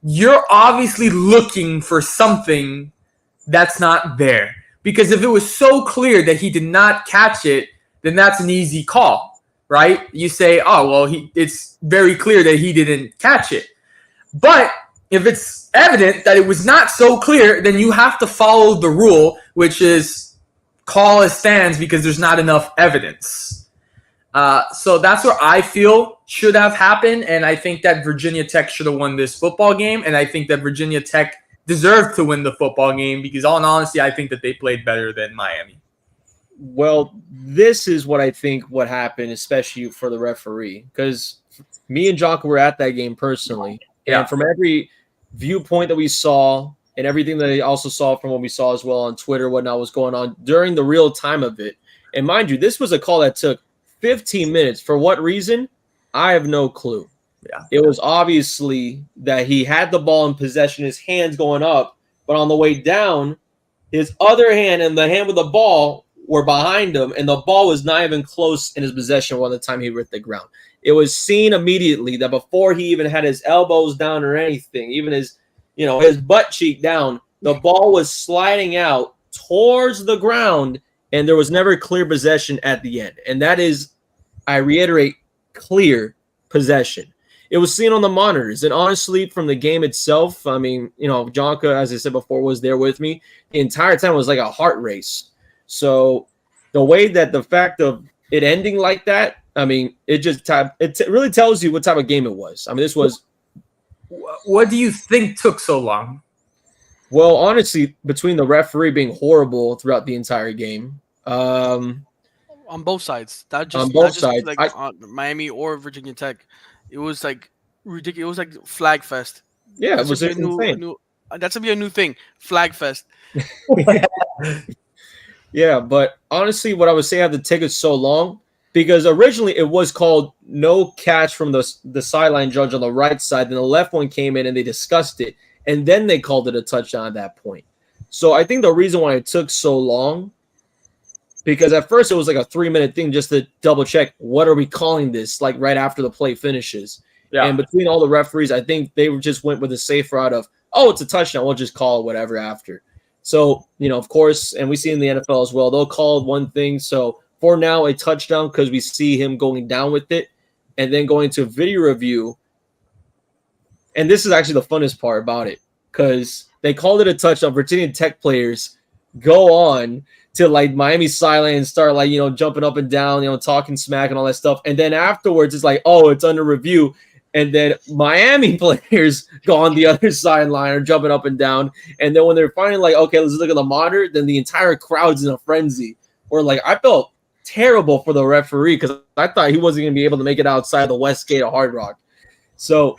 you're obviously looking for something that's not there. Because if it was so clear that he did not catch it, then that's an easy call. Right? You say, oh, well, it's very clear that he didn't catch it. But if it's evident that it was not so clear, then you have to follow the rule, which is call as stands because there's not enough evidence. So that's what I feel should have happened. And I think that Virginia Tech should have won this football game. And I think that Virginia Tech deserved to win the football game because, all in honesty, I think that they played better than Miami. Well, this is what I think what happened, especially for the referee, because me and Jonka were at that game personally. Yeah. And from every viewpoint that we saw and everything that I also saw from what we saw as well on Twitter, whatnot was going on during the real time of it. And mind you, this was a call that took 15 minutes. For what reason? I have no clue. Yeah. It was obviously that he had the ball in possession, his hands going up, but on the way down, his other hand and the hand with the ball were behind him, and the ball was not even close in his possession by the time he hit the ground. It was seen immediately that before he even had his elbows down or anything, even his butt cheek down, the ball was sliding out towards the ground, and there was never clear possession at the end. And that is, I reiterate, clear possession. It was seen on the monitors. And honestly, from the game itself, I mean, Jonka, as I said before, was there with me. The entire time was like a heart race. So the way that the fact of it ending like that, I mean, it really tells you what type of game it was. I mean, this was. What do you think took so long? Well, honestly, between the referee being horrible throughout the entire game, on both sides, like on Miami or Virginia Tech, it was like ridiculous. It was like flag fest. Yeah, it was insane. That's gonna be a new thing, flag fest. Yeah, but honestly, what I would say had to take it so long because originally it was called no catch from the sideline judge on the right side. Then the left one came in and they discussed it, and then they called it a touchdown at that point. So I think the reason why it took so long, because at first it was like a 3-minute thing just to double check what are we calling this, like right after the play finishes. Yeah. And between all the referees, I think they just went with the safe route of, oh, it's a touchdown, we'll just call it whatever after. So, of course, and we see in the NFL as well, they'll call one thing. So for now, a touchdown because we see him going down with it and then going to video review. And this is actually the funnest part about it because they called it a touchdown. Virginia Tech players go on to like Miami sideline and start like, jumping up and down, talking smack and all that stuff. And then afterwards it's like, oh, it's under review. And then Miami players go on the other sideline or jumping up and down. And then when they're finally like, okay, let's look at the monitor, then the entire crowd's in a frenzy. Or like, I felt terrible for the referee because I thought he wasn't going to be able to make it outside the West Gate of Hard Rock. So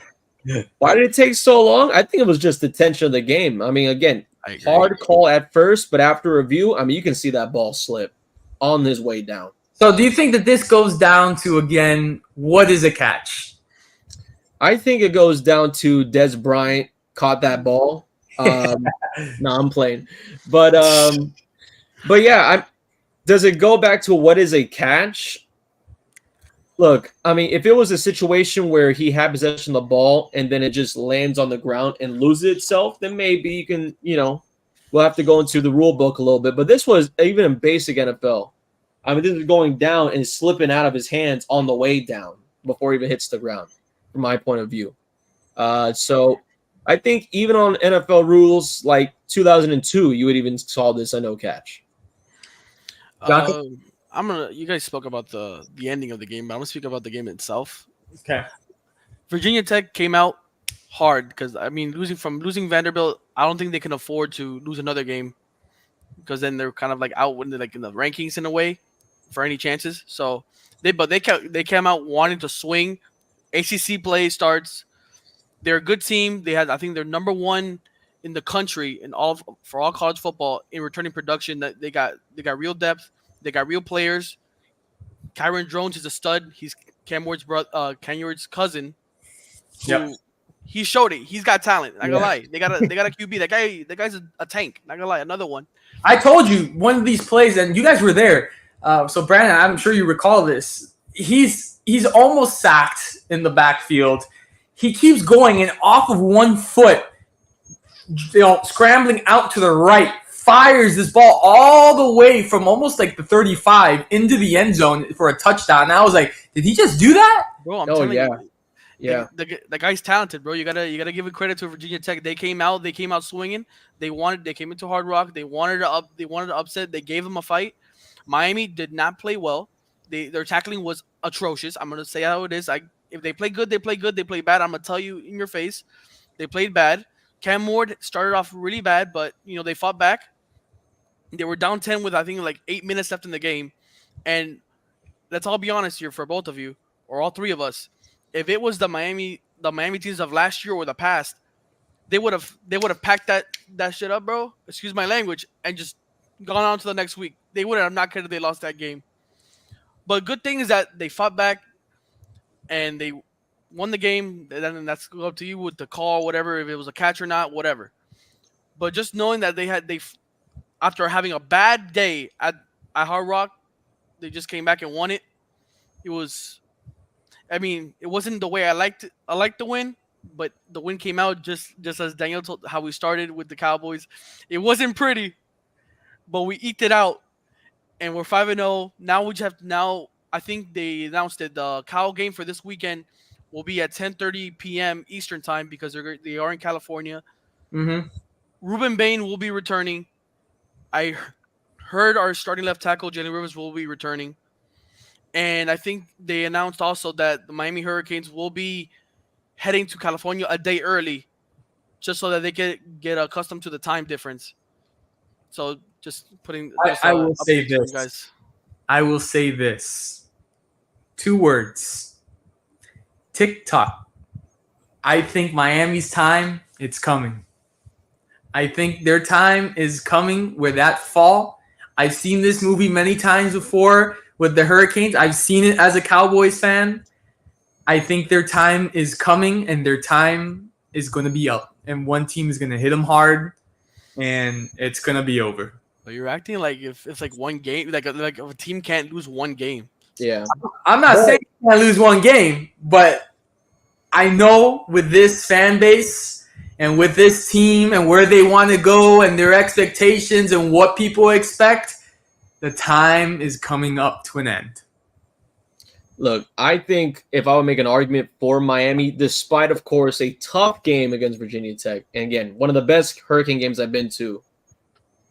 why did it take so long? I think it was just the tension of the game. I mean, again, hard call at first, but after review, I mean, you can see that ball slip on his way down. So do you think that this goes down to, again, what is a catch? I think it goes down to Des Bryant caught that ball. No, I'm playing. But yeah, does it go back to what is a catch? Look, I mean, if it was a situation where he had possession of the ball and then it just lands on the ground and loses itself, then maybe you can, we'll have to go into the rule book a little bit. But this was even in basic NFL. I mean, this is going down and slipping out of his hands on the way down before he even hits the ground, from my point of view. So I think even on NFL rules like 2002, you would even call this a no catch. You guys spoke about the ending of the game, but I'm gonna speak about the game itself. Okay. Virginia Tech came out hard because I mean, losing Vanderbilt, I don't think they can afford to lose another game because then they're kind of like out in the rankings in a way for any chances. So they came out wanting to swing. ACC play starts. They're a good team. I think they're number one in the country for all college football in returning production. That they got real depth. They got real players. Kyron Drones is a stud. He's Cam Ward's cousin. Yep. He showed it. He's got talent. Not gonna lie. They got a QB. That guy's a tank. Not gonna lie. Another one. I told you one of these plays, and you guys were there. So Brandon, I'm sure you recall this. He's almost sacked in the backfield. He keeps going, and off of 1 foot, scrambling out to the right, fires this ball all the way from almost like the 35 into the end zone for a touchdown. And I was like, did he just do that? Bro, I'm telling you. Yeah. The guy's talented, bro. You gotta give it credit to Virginia Tech. They came out swinging. They came into Hard Rock. They wanted to upset. They gave them a fight. Miami did not play well. Their tackling was atrocious. I'm gonna say how it is. If they play good, they play good. They play bad, I'm gonna tell you in your face. They played bad. Cam Ward started off really bad, but they fought back. They were down 10 with I think like 8 minutes left in the game, and let's all be honest here for both of you or all three of us. If it was the Miami teams of last year or the past, they would have packed that shit up, bro. Excuse my language, and just gone on to the next week. They would have not cared if they lost that game. But good thing is that they fought back and they won the game. Then that's up to you with the call, whatever, if it was a catch or not, whatever. But just knowing that they after having a bad day at Hard Rock, they just came back and won it. It wasn't the way I liked it. I liked the win, but the win came out just as Daniel told how we started with the Cowboys. It wasn't pretty, but we eked it out, and we're 5-0. Now I think they announced that the Cow game for this weekend will be at 10:30 p.m. Eastern time because they are in California. Mm-hmm. Ruben Bain will be returning. I heard our starting left tackle, Jalen Rivers, will be returning. And I think they announced also that the Miami Hurricanes will be heading to California a day early just so that they can get accustomed to the time difference. So just putting I will say this. Guys. I will say this. 2 words. TikTok. I think Miami's time, it's coming. I think their time is coming where that fall. I've seen this movie many times before with the Hurricanes. I've seen it as a Cowboys fan. I think their time is coming and their time is going to be up. And one team is going to hit them hard and it's going to be over. But you're acting like if it's like one game, like a team can't lose one game. Yeah. I'm not saying you can't lose one game, but I know with this fan base and with this team and where they want to go and their expectations and what people expect, the time is coming up to an end. Look, I think if I would make an argument for Miami, despite, of course, a tough game against Virginia Tech, and again, one of the best Hurricane games I've been to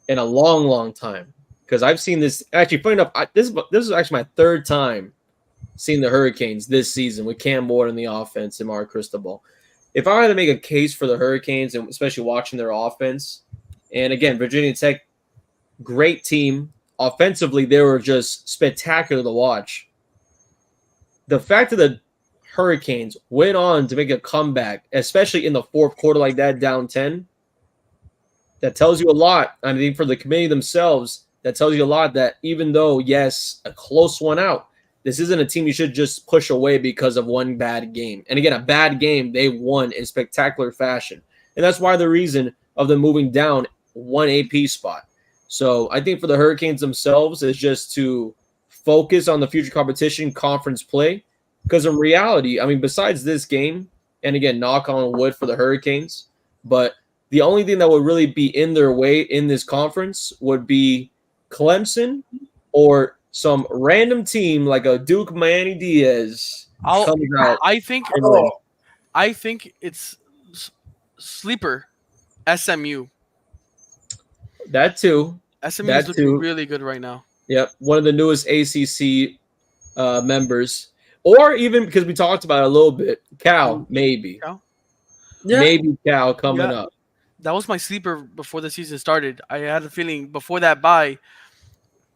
in a long, long time. because I've seen this. Actually, funny enough, this is actually my third time seeing the Hurricanes this season with Cam Ward in the offense and Mark Cristobal. If I had to make a case for the Hurricanes, and especially watching their offense, and again, Virginia Tech, great team. Offensively, they were just spectacular to watch. The fact that the Hurricanes went on to make a comeback, especially in the fourth quarter like that, down 10, that tells you a lot. I mean, for the committee themselves, that tells you a lot that even though, yes, a close one out, this isn't a team you should just push away because of one bad game. And again, a bad game, they won in spectacular fashion. And that's why the reason of them moving down one AP spot. So I think for the Hurricanes themselves is just to focus on the future competition, conference play. Because in reality, I mean, besides this game, and again, knock on wood for the Hurricanes, but the only thing that would really be in their way in this conference would be Clemson or some random team like a Duke Miami Diaz coming out. I think and win. I think it's sleeper SMU. That too. SMU That is looking too. really good right now. Yep, one of the newest ACC members, or even because we talked about it a little bit, Cal maybe, Cal? Yeah. maybe Cal coming Yeah. up. That was my sleeper before the season started. I had a feeling before that bye,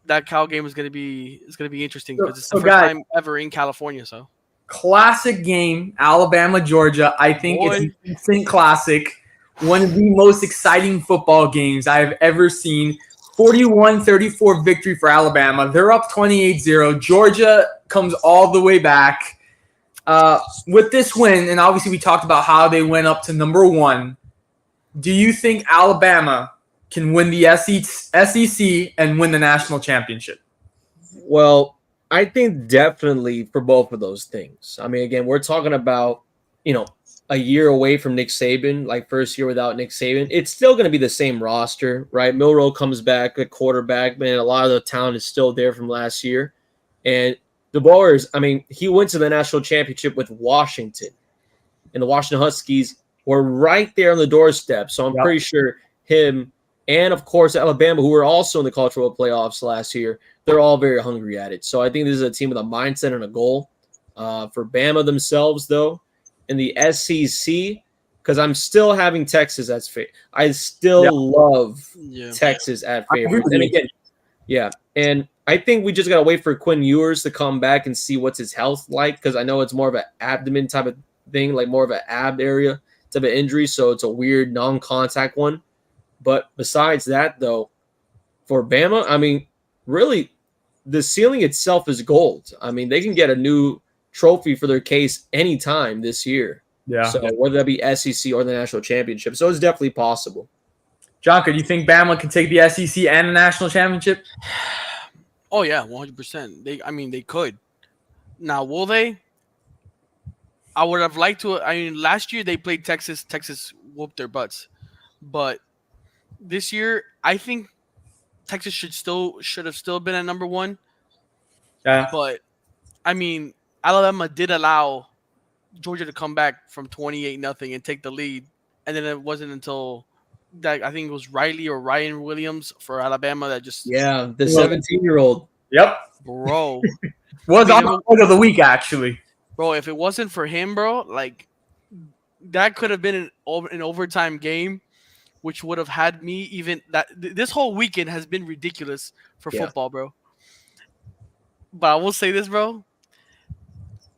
that Cal game is gonna be interesting because it's the first guys, time ever in California. So classic game, Alabama, Georgia. I think it's Boy. an instant classic. One of the most exciting football games I've ever seen. 41-34 victory for Alabama. They're up 28-0. Georgia comes all the way back. With this win, and obviously we talked about how they went up to number 1, do you think Alabama can win the SEC and win the national championship? Well, I think definitely for both of those things. I mean, again, we're talking about, a year away from Nick Saban, like first year without Nick Saban. It's still going to be the same roster, right? Milroe comes back at quarterback, man. A lot of the talent is still there from last year. And the Warriors, I mean, he went to the national championship with Washington. And the Washington Huskies were right there on the doorstep. So I'm pretty sure him and, of course, Alabama, who were also in the College Football Playoffs last year, they're all very hungry at it. So I think this is a team with a mindset and a goal. For Bama themselves, though, in the SEC, because I'm still having Texas as favorite. I still love Texas at favorite. And again, and I think we just got to wait for Quinn Ewers to come back and see what's his health like, because I know it's more of an abdomen type of thing, like more of an ab area type of injury, so it's a weird non-contact one. But besides that, though, for Bama, I mean, really, the ceiling itself is gold. I mean, they can get a new trophy for their case anytime this year. Yeah. So whether that be SEC or the national championship, so it's definitely possible. Jonka, do you think Bama can take the SEC and the national championship? Oh yeah, 100%. They could. Now, will they? I would have liked to. I mean, last year they played Texas. Texas whooped their butts, but this year I think Texas should have still been at number 1. Yeah. But I mean, Alabama did allow Georgia to come back from 28-0 and take the lead, and then it wasn't until that I think it was Riley or Ryan Williams for Alabama that just the 17-year-old. Yep, bro was on the plug of the week actually. Bro, if it wasn't for him, bro, like that could have been an overtime game, which would have had me even that this whole weekend has been ridiculous for football, bro. But I will say this, bro.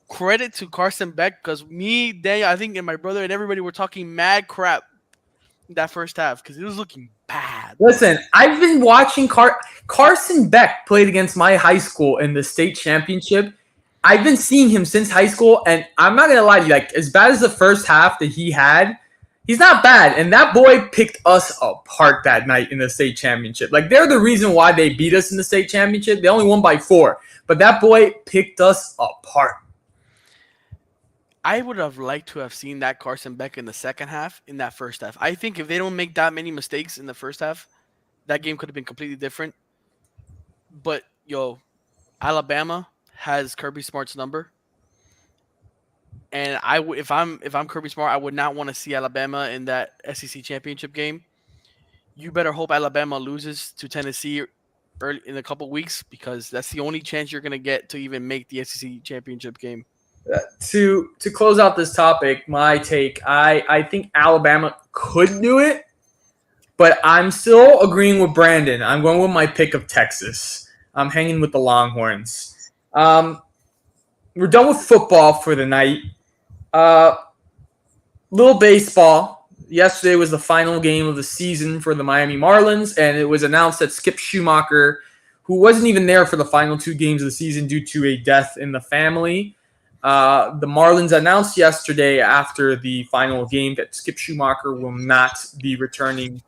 Credit to Carson Beck, because me, Daniel, I think, and my brother and everybody were talking mad crap that first half because it was looking bad. Listen, I've been watching Carson Beck played against my high school in the state championship. I've been seeing him since high school, and I'm not gonna lie to you, like as bad as the first half that he had, he's not bad. And that boy picked us apart that night in the state championship. Like they're the reason why they beat us in the state championship. They only won by 4, but that boy picked us apart. I would have liked to have seen that Carson Beck in the second half, in that first half. I think if they don't make that many mistakes in the first half, that game could have been completely different. But Alabama has Kirby Smart's number, and if I'm Kirby Smart, I would not want to see Alabama in that SEC championship game. You better hope Alabama loses to Tennessee early in a couple weeks because that's the only chance you're gonna get to even make the SEC championship game. To close out this topic, my take, I think Alabama could do it, but I'm still agreeing with Brandon. I'm going with my pick of Texas. I'm hanging with the Longhorns. We're done with football for the night. Little baseball. Yesterday was the final game of the season for the Miami Marlins, and it was announced that Skip Schumacher, who wasn't even there for the final 2 games of the season due to a death in the family, the Marlins announced yesterday after the final game that Skip Schumacher will not be returning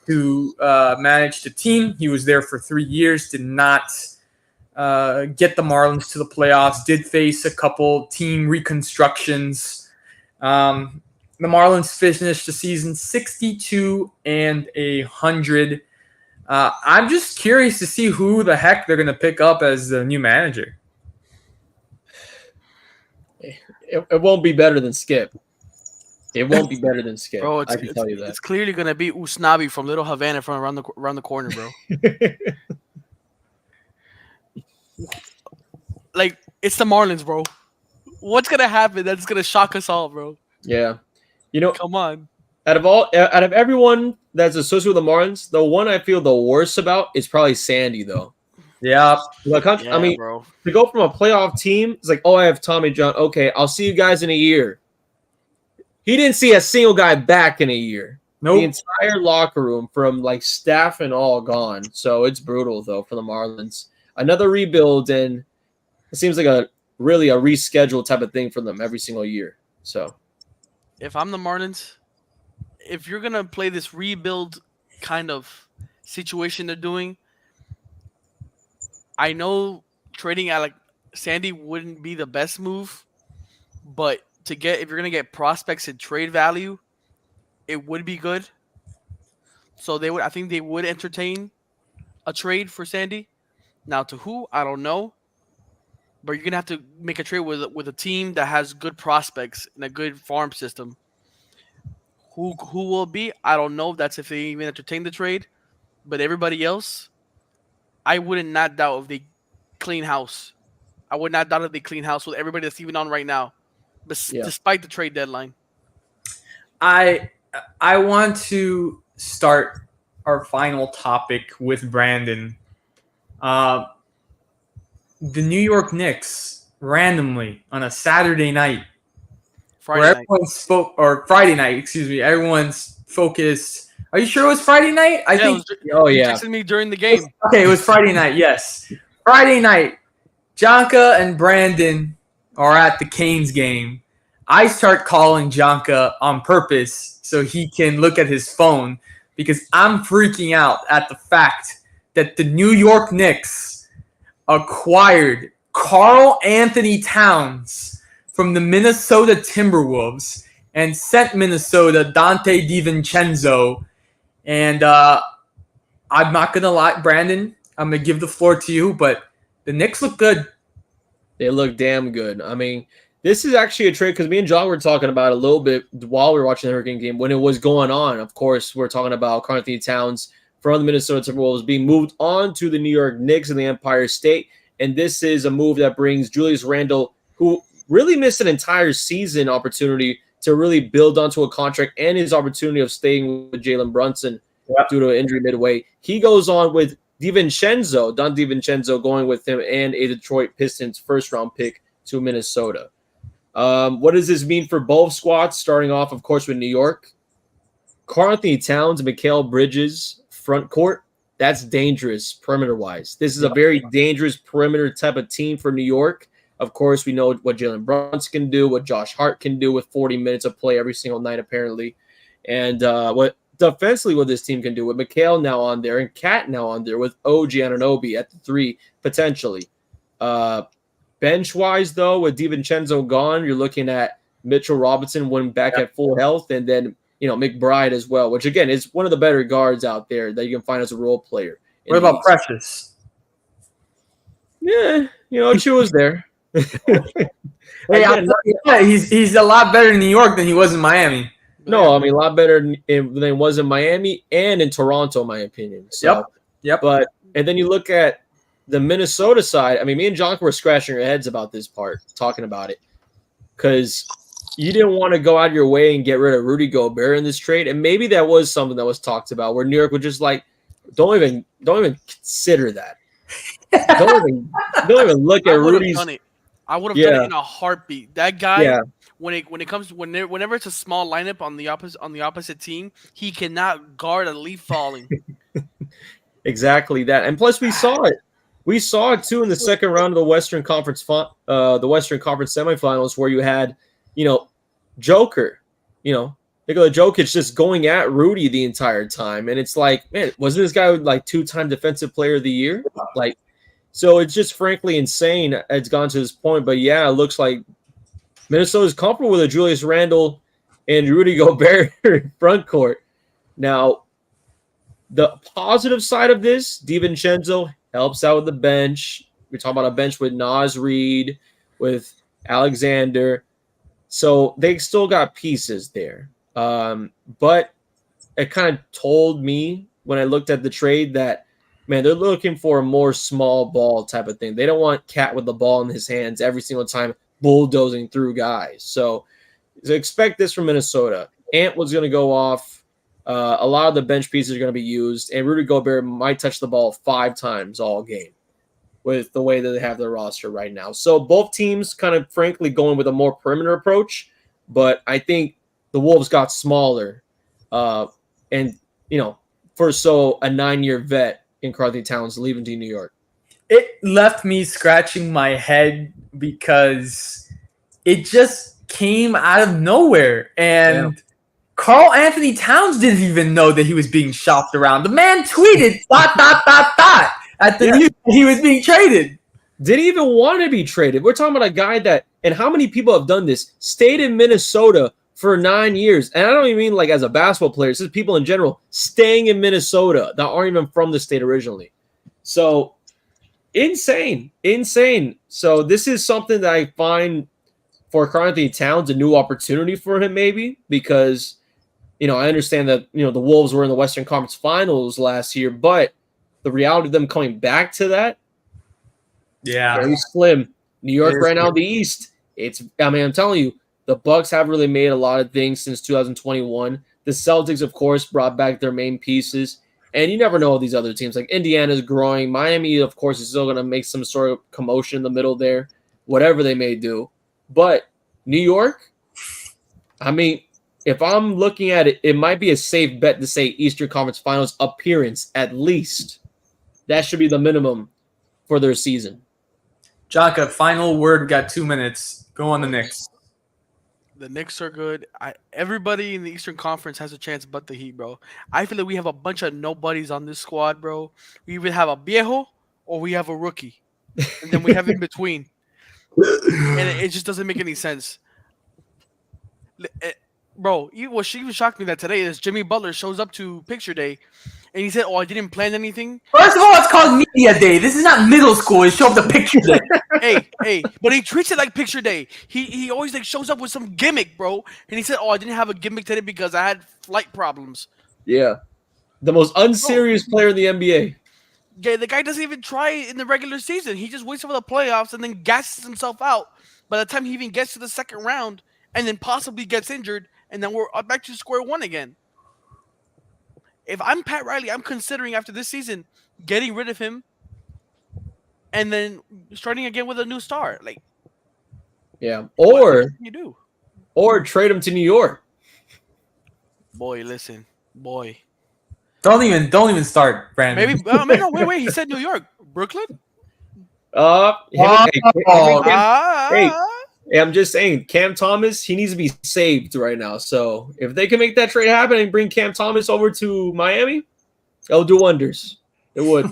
to manage the team. He was there for 3 years, did not get the Marlins to the playoffs, did face a couple team reconstructions. The Marlins finished the season 62-100. I'm just curious to see who the heck they're going to pick up as the new manager. It won't be better than Skip. It won't be better than Skip. Bro, I can tell you that. It's clearly gonna be Usnavi from Little Havana from around the corner, bro. Like, it's the Marlins, bro. What's gonna happen that's gonna shock us all, bro? Yeah. You know, Come on. out of everyone that's associated with the Marlins, the one I feel the worst about is probably Sandy, though. Yeah. I mean, bro. to go from a playoff team, it's like, oh, I have Tommy John. Okay, I'll see you guys in a year. He didn't see a single guy back in a year. Nope. The entire locker room, from like staff and all, gone. So it's brutal, though, for the Marlins. Another rebuild, and it seems like a rescheduled type of thing for them every single year. So If I'm the Marlins, if you're gonna play this rebuild kind of situation they're doing, I know trading Alec Sandy wouldn't be the best move, but if you're gonna get prospects and trade value, it would be good. So I think they would entertain a trade for Sandy. Now to who, I don't know. But you're gonna have to make a trade with a team that has good prospects and a good farm system. Who will it be? I don't know. That's if they even entertain the trade. But everybody else, I wouldn't not doubt if they clean house. I would not doubt if they clean house with everybody that's even on right now, despite the trade deadline. I want to start our final topic with Brandon. The New York Knicks randomly on a Saturday night, Friday night, excuse me. Everyone's focused. Are you sure it was Friday night? I think. You texted me during the game. Okay, it was Friday night. Yes, Friday night. Jonka and Brandon are at the Canes game. I start calling Jonka on purpose so he can look at his phone because I'm freaking out at the fact that the New York Knicks acquired Karl Anthony Towns from the Minnesota Timberwolves and sent Minnesota Dante DiVincenzo. And I'm not going to lie, Brandon, I'm going to give the floor to you, but the Knicks look good. They look damn good. I mean, this is actually a trade because me and John were talking about it a little bit while we were watching the Hurricane game. When it was going on, of course, we're talking about Karl Anthony Towns from the Minnesota Timberwolves being moved on to the New York Knicks in the Empire State. And this is a move that brings Julius Randle, who really missed an entire season opportunity to really build onto a contract and his opportunity of staying with Jalen Brunson due to an injury midway. He goes on with Don DiVincenzo going with him and a Detroit Pistons first-round pick to Minnesota. What does this mean for both squads? Starting off, of course, with New York. Karl Anthony Towns, Mikal Bridges, front court. That's dangerous perimeter-wise. This is a very dangerous perimeter type of team for New York. Of course, we know what Jalen Brunson can do, what Josh Hart can do with 40 minutes of play every single night, apparently. And what defensively what this team can do with Mikal now on there and Cat now on there with OG Anunoby at the 3, potentially. Bench-wise, though, with DiVincenzo gone, you're looking at Mitchell Robinson when back at full health, and then McBride as well, which, again, is one of the better guards out there that you can find as a role player. What about Precious? Yeah, Chu was there. He's a lot better in New York than he was in Miami. No, I mean, a lot better than he was in Miami and in Toronto, in my opinion. So, Yep. But And then you look at the Minnesota side. I mean, me and John were scratching our heads about this part, talking about it, because you didn't want to go out of your way and get rid of Rudy Gobert in this trade. And maybe that was something that was talked about where New York would just like, don't even consider that. Don't even look at Rudy's. I would have done it in a heartbeat. That guy, whenever it's a small lineup on the opposite team, he cannot guard a leaf falling. Exactly that. And plus we saw it. We saw it too in the second round of the Western Conference semifinals where you had, Joker, Nikola Jokic just going at Rudy the entire time. And it's like, man, wasn't this guy like 2-time defensive player of the year? Like, so it's just frankly insane. It's gone to this point. But yeah, it looks like Minnesota's comfortable with a Julius Randle and Rudy Gobert front court. Now, the positive side of this, DiVincenzo helps out with the bench. We're talking about a bench with Naz Reid, with Alexander. So they still got pieces there. But it kind of told me when I looked at the trade that, man, they're looking for a more small ball type of thing. They don't want Cat with the ball in his hands every single time bulldozing through guys. So expect this from Minnesota. Ant was going to go off. A lot of the bench pieces are going to be used, and Rudy Gobert might touch the ball 5 times all game with the way that they have their roster right now. So both teams kind of frankly going with a more perimeter approach, but I think the Wolves got smaller. And, for a 9-year vet in Karl-Anthony Towns leaving to New York. It left me scratching my head because it just came out of nowhere. And Karl-Anthony Towns didn't even know that he was being shopped around. The man tweeted ... at the news he was being traded. Didn't even want to be traded. We're talking about a guy that, and how many people have done this, stayed in Minnesota for 9 years. And I don't even mean like as a basketball player. It's just people in general staying in Minnesota that aren't even from the state originally. So insane. So this is something that I find for Karl-Anthony Towns a new opportunity for him maybe because, I understand that, the Wolves were in the Western Conference Finals last year, but the reality of them coming back to that, very slim. New York right now, the East, I'm telling you, the Bucks haven't really made a lot of things since 2021. The Celtics, of course, brought back their main pieces, and you never know these other teams. Like Indiana's growing. Miami, of course, is still going to make some sort of commotion in the middle there, whatever they may do. But New York, if I'm looking at it, it might be a safe bet to say Eastern Conference Finals appearance at least. That should be the minimum for their season. Jonka, final word. We got 2 minutes. Go on the Knicks. The Knicks are good. Everybody in the Eastern Conference has a chance but the Heat, bro. I feel like we have a bunch of nobodies on this squad, bro. We either have a viejo or we have a rookie. And then we have in between. And it just doesn't make any sense. Bro, what even shocked me that today is Jimmy Butler shows up to picture day and he said, I didn't plan anything. First of all, it's called media day. This is not middle school. It showed up to picture day. hey, but he treats it like picture day. He always shows up with some gimmick, bro. And he said, I didn't have a gimmick today because I had flight problems. Yeah. The most unserious player in the NBA. Yeah, the guy doesn't even try in the regular season. He just waits for the playoffs and then gasses himself out by the time he even gets to the second round and then possibly gets injured. And then we're back to square one again. If I'm Pat Riley, I'm considering after this season getting rid of him and then starting again with a new star. Or what can you do? Or trade him to New York. Boy, listen. Don't even start, Brandon. Maybe wait. He said New York. Brooklyn? Hey, I'm just saying, Cam Thomas, he needs to be saved right now. So if they can make that trade happen and bring Cam Thomas over to Miami, it'll do wonders. It would.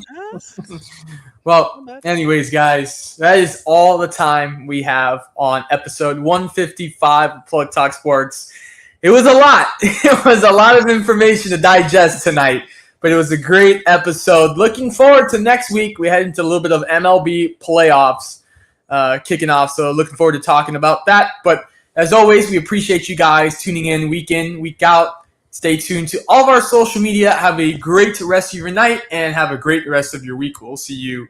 Well, anyways, guys, that is all the time we have on episode 155 of Plug Talk Sports. It was a lot. It was a lot of information to digest tonight, but it was a great episode. Looking forward to next week. We head into a little bit of MLB playoffs kicking off, so looking forward to talking about that. But as always, we appreciate you guys tuning in, week out. Stay tuned to all of our social media. Have a great rest of your night and have a great rest of your week. We'll see you